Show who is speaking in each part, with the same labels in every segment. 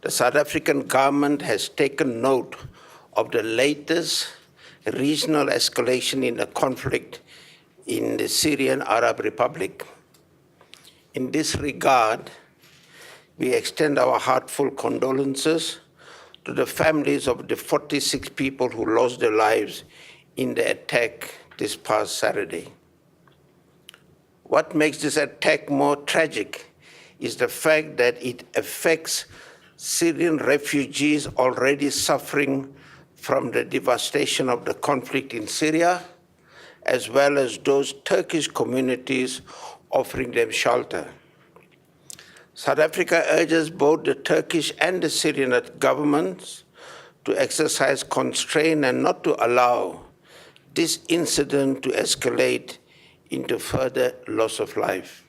Speaker 1: the South African government has taken note of the latest regional escalation in the conflict in the Syrian Arab Republic. In this regard, we extend our heartfelt condolences to the families of the 46 people who lost their lives in the attack this past Saturday. What makes this attack more tragic is the fact that it affects Syrian refugees already suffering from the devastation of the conflict in Syria, as well as those Turkish communities offering them shelter. South Africa urges both the Turkish and the Syrian governments to exercise constraint and not to allow this incident to escalate into further loss of life.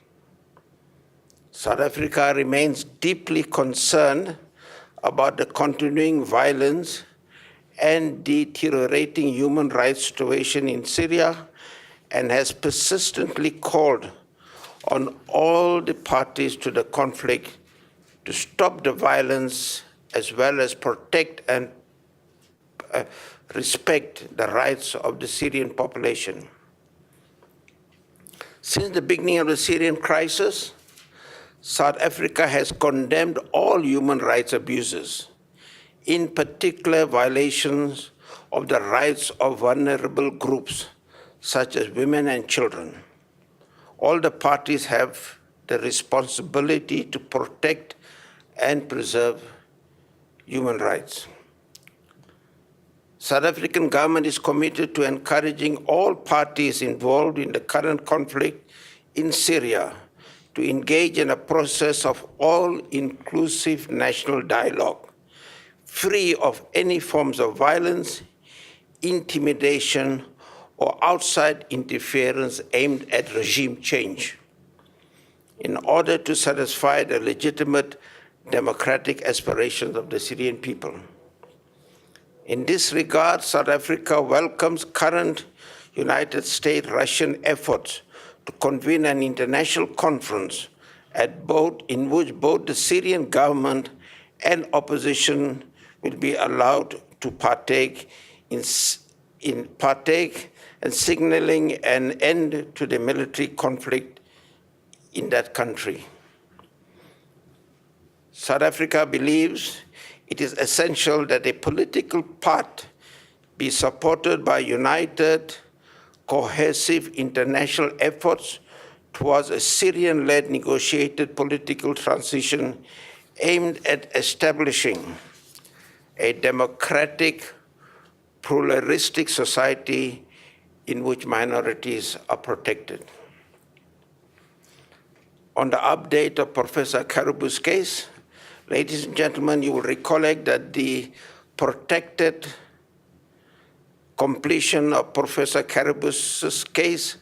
Speaker 1: South Africa remains deeply concerned about the continuing violence and deteriorating human rights situation in Syria and has persistently called on all the parties to the conflict to stop the violence as well as protect and respect the rights of the Syrian population. Since the beginning of the Syrian crisis, South Africa has condemned all human rights abuses, in particular violations of the rights of vulnerable groups such as women and children. All the parties have the responsibility to protect and preserve human rights. South African government is committed to encouraging all parties involved in the current conflict in Syria to engage in a process of all-inclusive national dialogue, free of any forms of violence, intimidation, or outside interference aimed at regime change, in order to satisfy the legitimate democratic aspirations of the Syrian people. In this regard, South Africa welcomes current United States-Russian efforts to convene an international conference in which both the Syrian government and opposition will be allowed to partake and signaling an end to the military conflict in that country. South Africa believes it is essential that a political path be supported by united, cohesive international efforts towards a Syrian-led negotiated political transition aimed at establishing a democratic, pluralistic society in which minorities are protected. On the update of Professor Karabou's case, ladies and gentlemen, you will recollect that the protected completion of Professor Karabou's case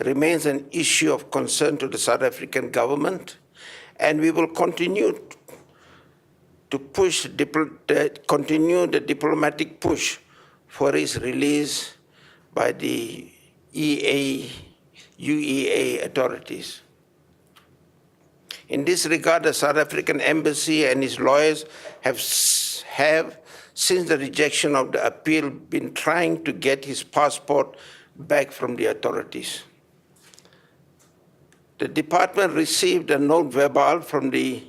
Speaker 1: remains an issue of concern to the South African government, and we will continue to continue the diplomatic push for his release by the UEA authorities. In this regard, the South African Embassy and its lawyers have, since the rejection of the appeal, been trying to get his passport back from the authorities. The department received a note verbal from the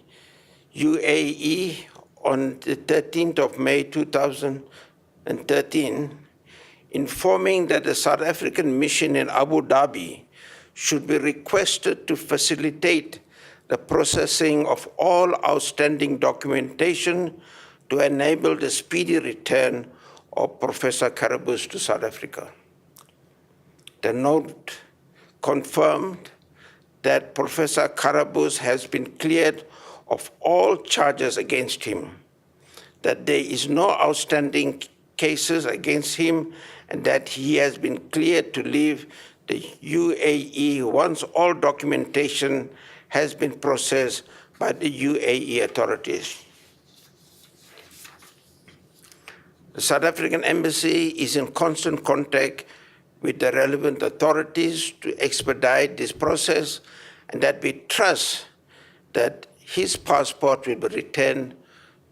Speaker 1: UAE on the 13th of May 2013, informing that the South African mission in Abu Dhabi should be requested to facilitate the processing of all outstanding documentation to enable the speedy return of Professor Karabou to South Africa. The note confirmed that Professor Karabou has been cleared of all charges against him, that there is no outstanding cases against him, and that he has been cleared to leave the UAE once all documentation has been processed by the UAE authorities. The South African Embassy is in constant contact with the relevant authorities to expedite this process, and that we trust that his passport will be returned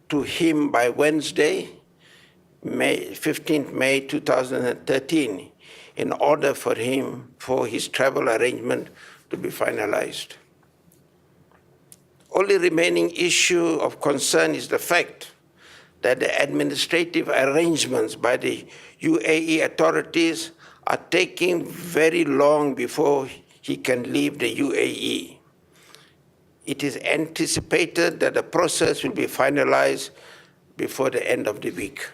Speaker 1: to him by Wednesday, 15th May 2013, in order for his travel arrangement to be finalized. Only remaining issue of concern is the fact that the administrative arrangements by the UAE authorities are taking very long before he can leave the UAE. It is anticipated that the process will be finalized before the end of the week.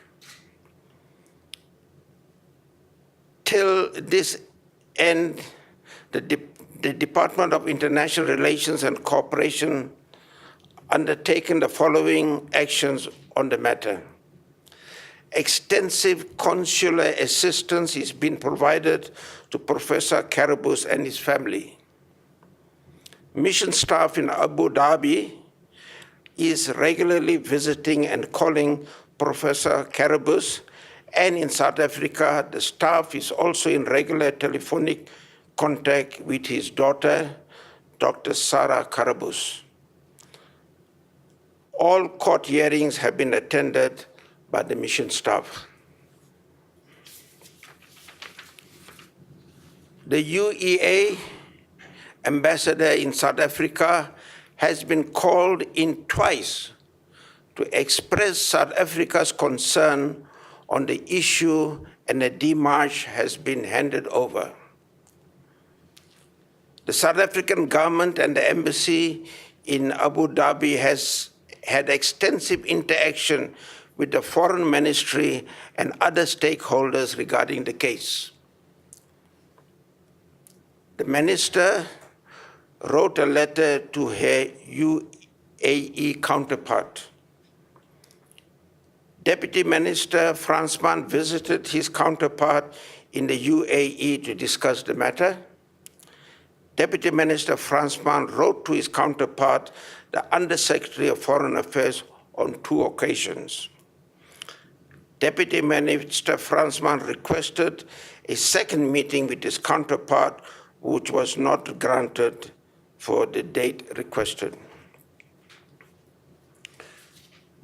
Speaker 1: Till this end, the Department of International Relations and Cooperation undertaken the following actions on the matter. Extensive consular assistance is being provided to Professor Karabous and his family. Mission staff in Abu Dhabi is regularly visiting and calling Professor Karabous, and in South Africa, the staff is also in regular telephonic contact with his daughter, Dr. Sarah Karabous. All court hearings have been attended by the mission staff. The UEA ambassador in South Africa has been called in twice to express South Africa's concern on the issue, and a démarche has been handed over. The South African government and the embassy in Abu Dhabi has had extensive interaction with the Foreign Ministry and other stakeholders regarding the case. The minister wrote a letter to her UAE counterpart. Deputy Minister Fransman visited his counterpart in the UAE to discuss the matter. Deputy Minister Fransman wrote to his counterpart, the Undersecretary of Foreign Affairs, on 2 occasions. Deputy Minister Fransman requested a second meeting with his counterpart, which was not granted for the date requested.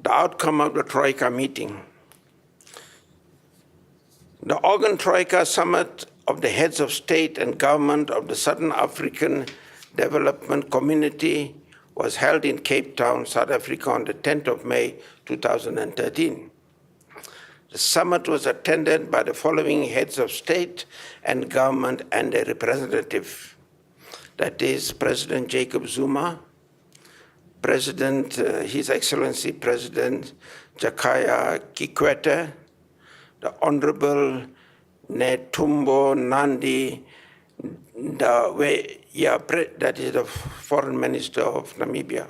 Speaker 1: The outcome of the Troika meeting. The Organ Troika Summit of the heads of state and government of the Southern African Development Community was held in Cape Town, South Africa on the 10th of May, 2013. The summit was attended by the following heads of state and government and a representative. That is President Jacob Zuma, His Excellency President Jakaya Kikwete, the Honorable Netumbo Nandi Ndawe, that is the Foreign Minister of Namibia.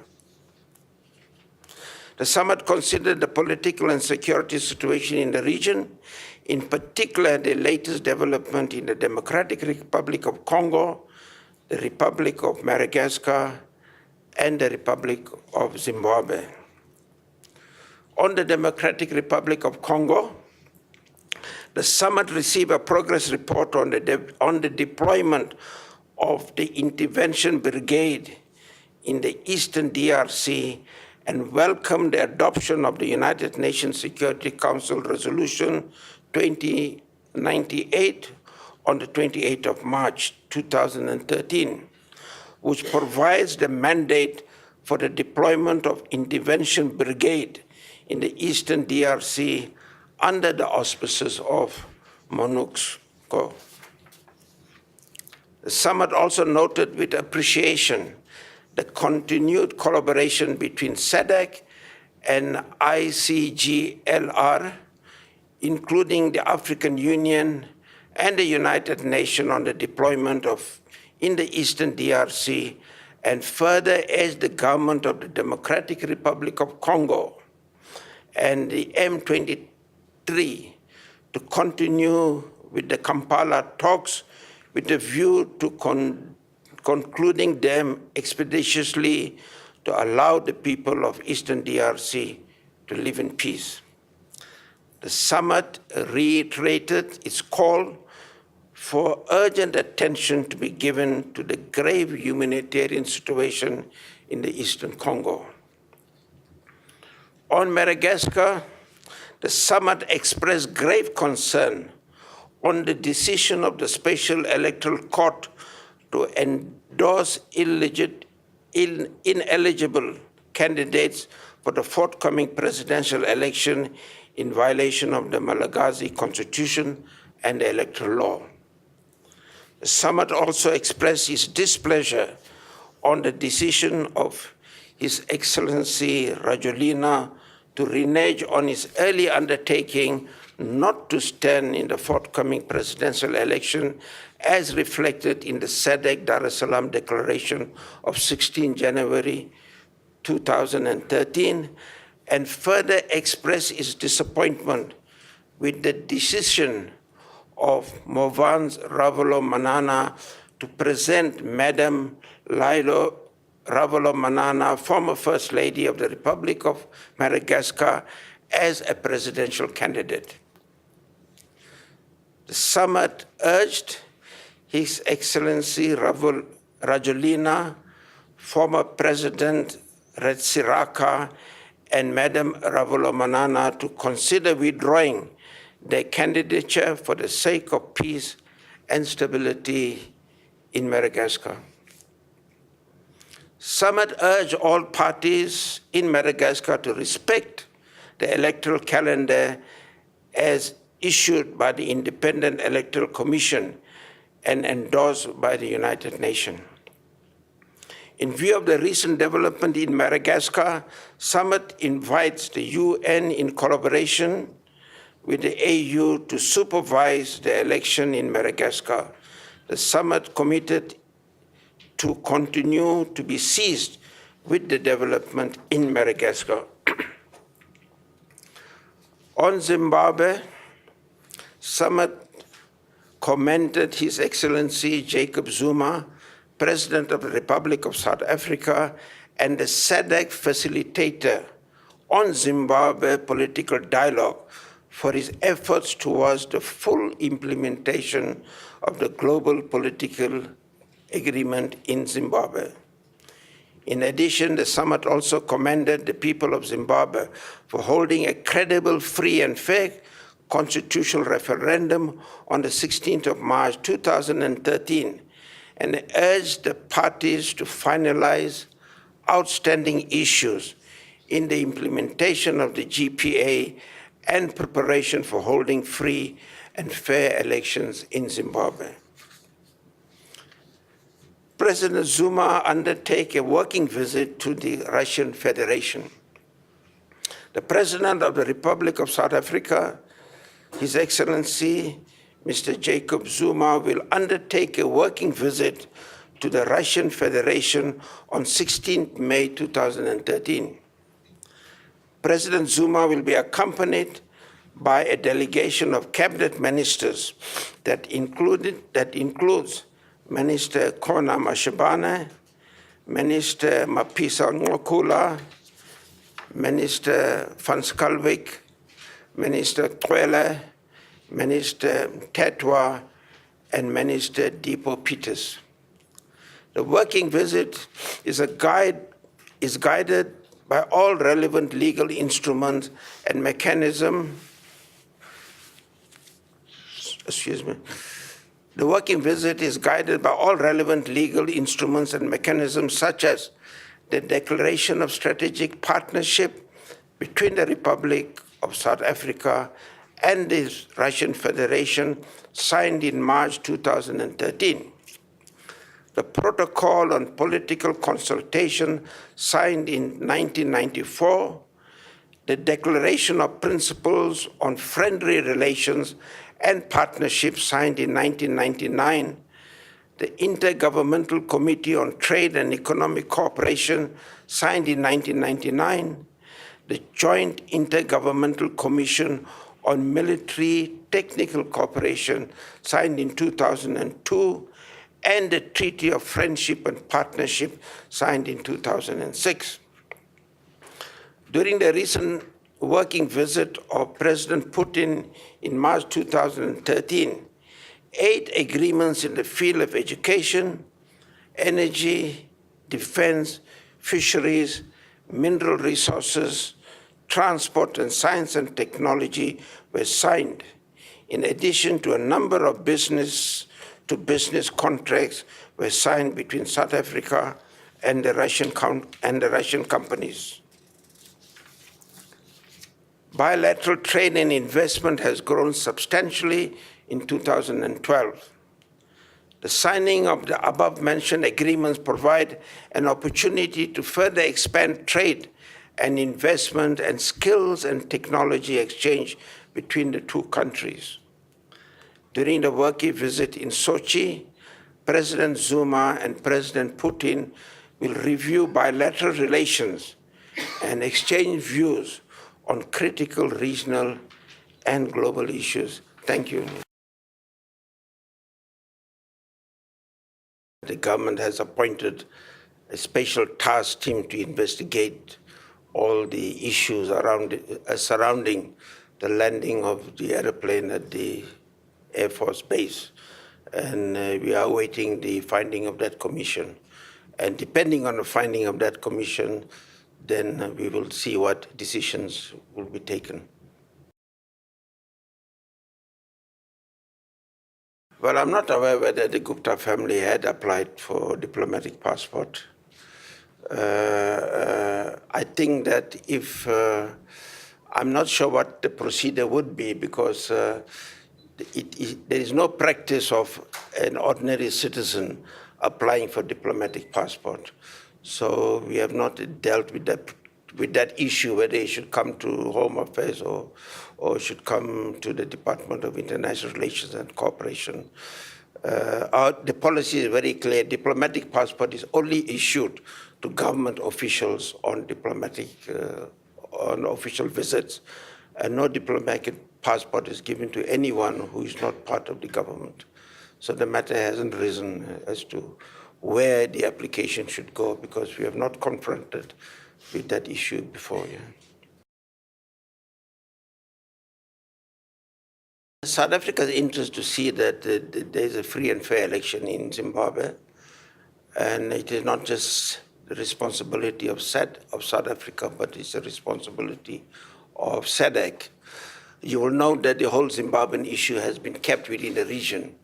Speaker 1: The summit considered the political and security situation in the region, in particular the latest development in the Democratic Republic of Congo, the Republic of Madagascar, and the Republic of Zimbabwe. On the Democratic Republic of Congo, the summit received a progress report on the deployment of the intervention brigade in the Eastern DRC and welcomed the adoption of the United Nations Security Council Resolution 2098 on the 28th of March 2013, which provides the mandate for the deployment of intervention brigade in the Eastern DRC under the auspices of MONUSCO. The summit also noted with appreciation the continued collaboration between SADC and ICGLR, including the African Union and the United Nations on the deployment in the Eastern DRC, and further urged the government of the Democratic Republic of Congo and the M23 to continue with the Kampala talks with a view to concluding them expeditiously to allow the people of Eastern DRC to live in peace. The summit reiterated its call for urgent attention to be given to the grave humanitarian situation in the Eastern Congo. On Madagascar, the summit expressed grave concern on the decision of the Special Electoral Court to endorse ineligible candidates for the forthcoming presidential election in violation of the Malagasy Constitution and the electoral law. The summit also expressed its displeasure on the decision of His Excellency Rajolina to renege on his early undertaking not to stand in the forthcoming presidential election as reflected in the SADC Dar es Salaam Declaration of 16 January 2013, and further express his disappointment with the decision of Movans Ravalomanana to present Madam Lailo Ravalomanana, former First Lady of the Republic of Madagascar, as a presidential candidate. The summit urged His Excellency Rajolina, former President Ratsiraka, and Madam Ravalomanana to consider withdrawing their candidature for the sake of peace and stability in Madagascar. Summit urged all parties in Madagascar to respect the electoral calendar as issued by the Independent Electoral Commission and endorsed by the United Nations. In view of the recent development in Madagascar, Summit invites the UN in collaboration with the AU to supervise the election in Madagascar. The Summit committed to continue to be seized with the development in Madagascar. On Zimbabwe, Summit commended His Excellency Jacob Zuma, President of the Republic of South Africa, and the SADC facilitator on Zimbabwe political dialogue for his efforts towards the full implementation of the global political agreement in Zimbabwe. In addition, the summit also commended the people of Zimbabwe for holding a credible, free, and fair constitutional referendum on the 16th of March 2013, and urged the parties to finalize outstanding issues in the implementation of the GPA and preparation for holding free and fair elections in Zimbabwe. President Zuma undertook a working visit to the Russian Federation. The President of the Republic of South Africa, His Excellency Mr. Jacob Zuma, will undertake a working visit to the Russian Federation on 16 May 2013. President Zuma will be accompanied by a delegation of cabinet ministers that includes Minister Kona Mashabane, Minister Mapisa Ngokula, Minister Van Skalvik, Minister Kwele, Minister Tetwa, and Minister Deepo Peters. The working visit is guided by all relevant legal instruments and mechanisms. The working visit is guided by all relevant legal instruments and mechanisms such as the Declaration of Strategic Partnership between the Republic of South Africa and the Russian Federation, signed in March 2013. The Protocol on Political Consultation, signed in 1994, the Declaration of Principles on Friendly Relations and Partnership, signed in 1999, the Intergovernmental Committee on Trade and Economic Cooperation, signed in 1999, the Joint Intergovernmental Commission on Military Technical Cooperation, signed in 2002, and the Treaty of Friendship and Partnership, signed in 2006. During the recent working visit of President Putin in March 2013, 8 agreements in the field of education, energy, defense, fisheries, mineral resources, transport, and science and technology were signed, in addition to a number of business-to-business contracts were signed between South Africa and the Russian companies. Bilateral trade and investment has grown substantially in 2012. The signing of the above-mentioned agreements provide an opportunity to further expand trade and investment and skills and technology exchange between the two countries. During the working visit in Sochi, President Zuma and President Putin will review bilateral relations and exchange views on critical regional and global issues. Thank you. The government has appointed a special task team to investigate all the issues surrounding the landing of the airplane at the Air Force Base. And we are awaiting the finding of that commission. And depending on the finding of that commission, then we will see what decisions will be taken. Well, I'm not aware whether the Gupta family had applied for diplomatic passport. I think that if, I'm not sure what the procedure would be, because there is no practice of an ordinary citizen applying for diplomatic passport. So we have not dealt with that issue, whether it should come to Home Affairs or should come to the Department of International Relations and Cooperation. The policy is very clear. Diplomatic passport is only issued to government officials on on official visits, and no diplomatic passport is given to anyone who is not part of the government. So the matter hasn't risen as to where the application should go, because we have not confronted with that issue before. Yeah. South Africa's interest to see that there is a free and fair election in Zimbabwe, and it is not just the responsibility of South Africa, but it's a responsibility of SADC. You will note that the whole Zimbabwean issue has been kept within the region,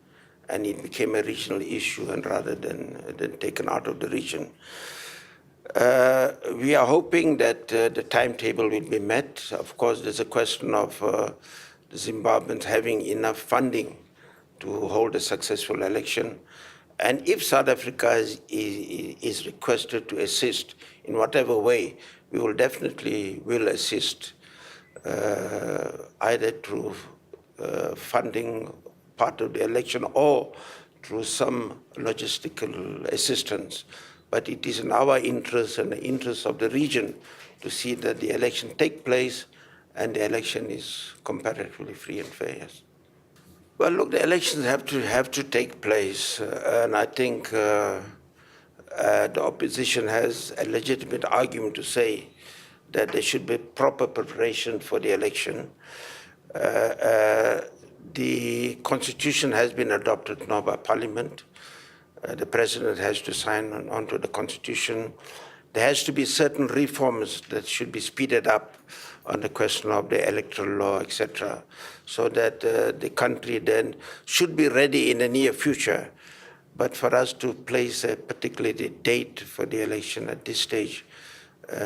Speaker 1: and it became a regional issue, and rather than taken out of the region. We are hoping that the timetable will be met. Of course, there's a question of the Zimbabweans having enough funding to hold a successful election. And if South Africa is requested to assist in whatever way, we will definitely assist, either through funding part of the election or through some logistical assistance. But it is in our interest and the interest of the region to see that the election take place and the election is comparatively free and fair. Yes. Well, look, the elections have to take place, and I think the opposition has a legitimate argument to say that there should be proper preparation for the election. The constitution has been adopted now by Parliament. The president has to sign onto the constitution. There has to be certain reforms that should be speeded up on the question of the electoral law, etc., so that the country then should be ready in the near future. But for us to place a particular date for the election at this stage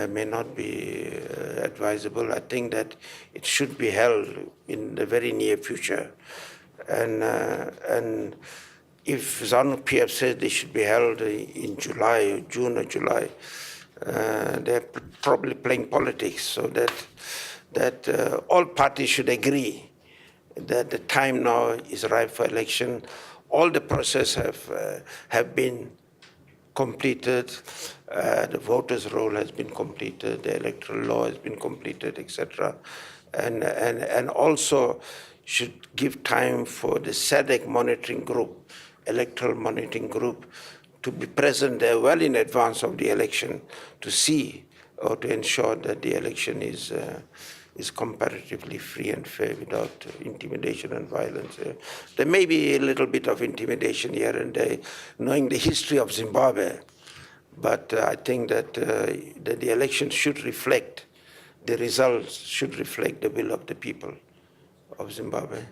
Speaker 1: may not be advisable. I think that it should be held in the very near future. And if ZANU-PF says they should be held in July, or June or July, they're probably playing politics, so that all parties should agree that the time now is ripe for election. All the process have been completed. The voters' roll has been completed. The electoral law has been completed, etc. And also should give time for the SADC monitoring group, electoral monitoring group, to be present there well in advance of the election to see or to ensure that the election is comparatively free and fair without intimidation and violence. There may be a little bit of intimidation here and there, knowing the history of Zimbabwe, but I think that the election should reflect the results should reflect the will of the people of Zimbabwe.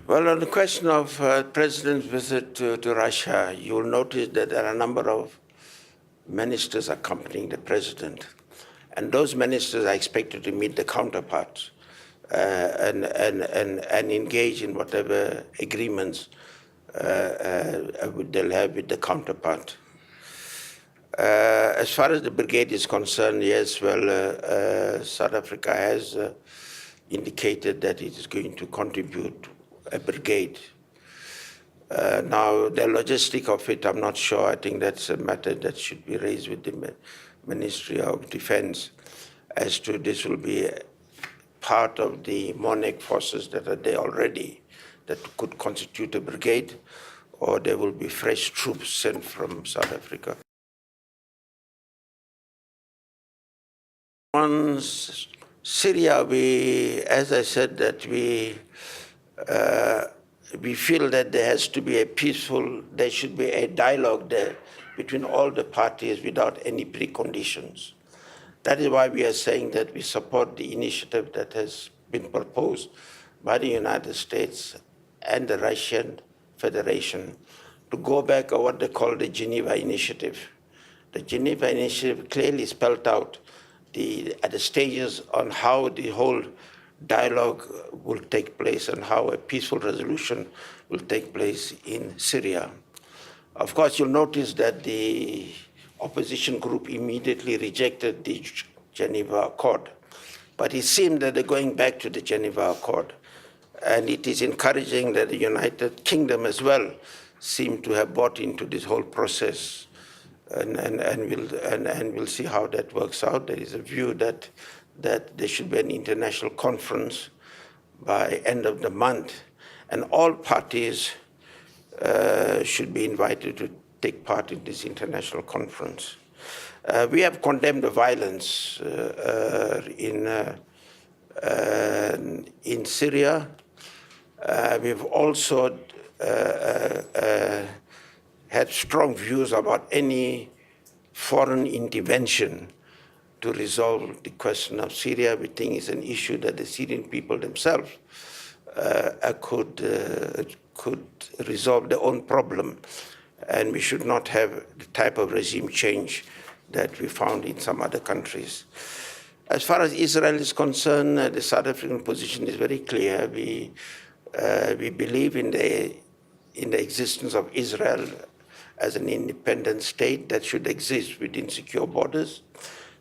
Speaker 1: Well, on the question of President's visit to Russia, you'll notice that there are a number of ministers accompanying the President. And those ministers are expected to meet the counterparts and engage in whatever agreements they'll have with the counterpart. As far as the brigade is concerned, yes, well, South Africa has indicated that it is going to contribute a brigade. Now, the logistic of it, I'm not sure. I think that's a matter that should be raised with the Ministry of Defense as to this will be part of the MONEC forces that are there already that could constitute a brigade, or there will be fresh troops sent from South Africa. On Syria, as I said, that we feel that there has to be there should be a dialogue there between all the parties without any preconditions. That is why we are saying that we support the initiative that has been proposed by the United States and the Russian Federation to go back to what they call the Geneva Initiative. The Geneva Initiative clearly spelled out at the stages on how the whole dialogue will take place and how a peaceful resolution will take place in Syria. Of course, you'll notice that the opposition group immediately rejected the Geneva Accord. But it seemed that they're going back to the Geneva Accord. And it is encouraging that the United Kingdom as well seem to have bought into this whole process. And we'll see how that works out. There is a view that there should be an international conference by end of the month, and all parties should be invited to take part in this international conference. We have condemned the violence in Syria. We've also had strong views about any foreign intervention to resolve the question of Syria. We think it's an issue that the Syrian people themselves could resolve their own problem, and we should not have the type of regime change that we found in some other countries. As far as Israel is concerned, the South African position is very clear. We believe in the existence of Israel as an independent state that should exist within secure borders.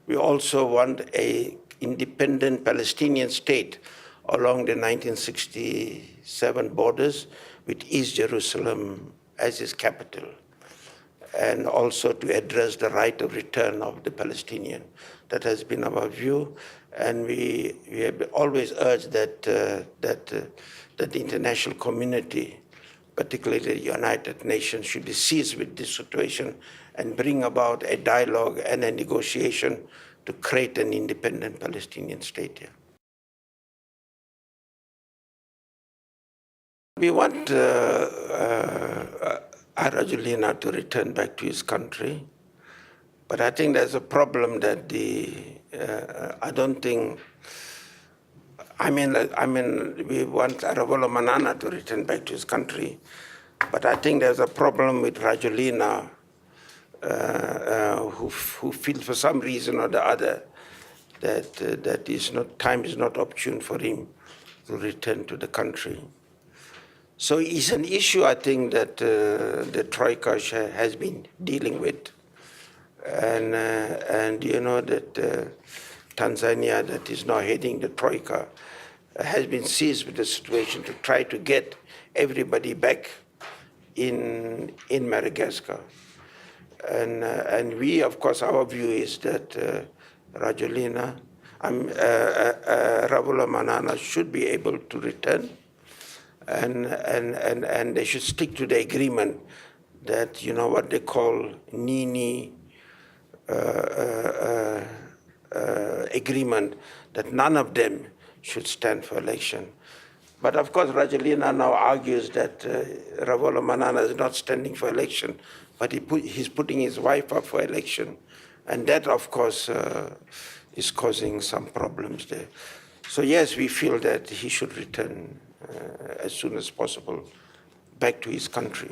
Speaker 1: We also want an independent Palestinian state along the 1967 borders with East Jerusalem as its capital, and also to address the right of return of the Palestinian. That has been our view, and we have always urged that the international community, particularly the United Nations, should be seized with this situation and bring about a dialogue and a negotiation to create an independent Palestinian state here. We want Arajulina to return back to his country, but I think there's a problem that I don't think. I mean, we want Ravolo Manana to return back to his country, but I think there's a problem with Rajulina, who feels for some reason or the other that time is not opportune for him to return to the country. So it's an issue, I think, that the Troika has been dealing with. And you know that Tanzania, that is now heading the Troika, has been seized with the situation to try to get everybody back in Madagascar. And we, of course, our view is that Ravolo Manana should be able to return, and they should stick to the agreement that, you know, what they call Nini agreement, that none of them should stand for election. But of course, Rajulina now argues that Ravolo Manana is not standing for election but he's putting his wife up for election, and that, of course, is causing some problems there. So yes, we feel that he should return as soon as possible back to his country.